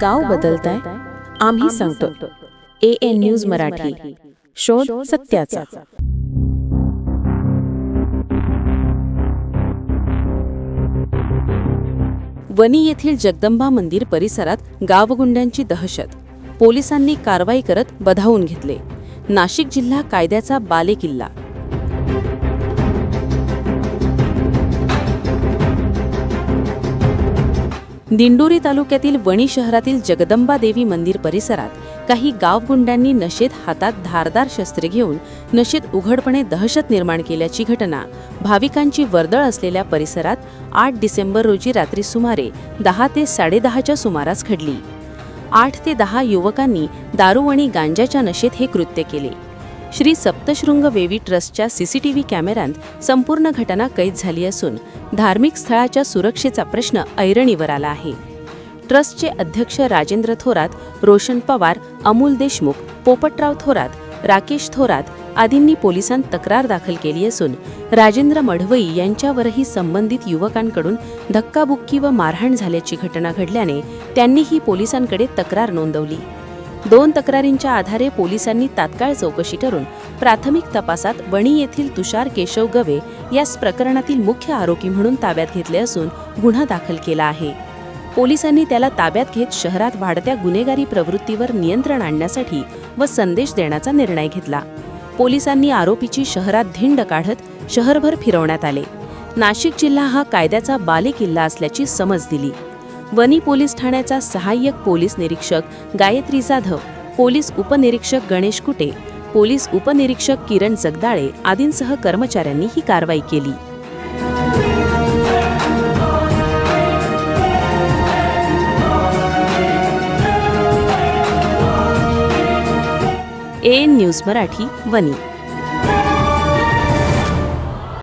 गाव बदलताय, आम्ही सांगतो. AN न्यूज मराठी, शोध सत्याचा. वणी येथील जगदंबा मंदिर परिसरात गावगुंड्यांची दहशत. पोलिसांनी कारवाई करत बधावून घेतले. नाशिक जिल्हा कायद्याचा बालेकिल्ला. दिंडोरी तालुक्यातील वणी शहरातील जगदंबा देवी मंदिर परिसरात काही गावगुंड्यांनी नशेत हातात धारदार शस्त्रे घेऊन नशेत उघडपणे दहशत निर्माण केल्याची घटना भाविकांची वर्दळ असलेल्या परिसरात 8 डिसेंबर रोजी रात्री सुमारे 10 ते 10:30च्या सुमारास घडली. 8 ते 10 युवकांनी दारू आणि गांजाच्या नशेत हे कृत्य केले. श्री सप्तशृंग वेवी ट्रस्टच्या CCTV कॅमेऱ्यात संपूर्ण घटना कैद झाली असून धार्मिक स्थळाच्या सुरक्षेचा प्रश्न ऐरणीवर आला आहे. ट्रस्टचे अध्यक्ष राजेंद्र थोरात, रोशन पवार, अमोल देशमुख, पोपटराव थोरात, राकेश थोरात आदींनी पोलिसांत तक्रार दाखल केली असून राजेंद्र मढवई यांच्यावरही संबंधित युवकांकडून धक्काबुक्की व मारहाण झाल्याची घटना घडल्याने त्यांनीही पोलिसांकडे तक्रार नोंदवली. 2 तक्रारींच्या आधारे पोलिसांनी तात्काळ चौकशी करून प्राथमिक तपासात वणी येथील तुषार केशव गवे यास प्रकरणातील मुख्य आरोपी म्हणून ताब्यात घेतले असून गुन्हा दाखल केला आहे. पोलिसांनी त्याला ताब्यात घेत शहरात वाढत्या गुन्हेगारी प्रवृत्तीवर नियंत्रण आणण्यासाठी व संदेश देण्याचा निर्णय घेतला. पोलिसांनी आरोपीची शहरात धिंड काढत शहरभर फिरवण्यात आले. नाशिक जिल्हा हा कायद्याचा बालेकिल्ला असल्याची समज दिली. वणी पोलीस ठाण्याचा सहाय्यक पोलीस निरीक्षक गायत्री जाधव, पोलीस उपनिरीक्षक गणेश कुटे, पोलीस उपनिरीक्षक किरण जगदाळे आदींसह कर्मचाऱ्यांनी ही कारवाई केली. AN news Marathi, Wani.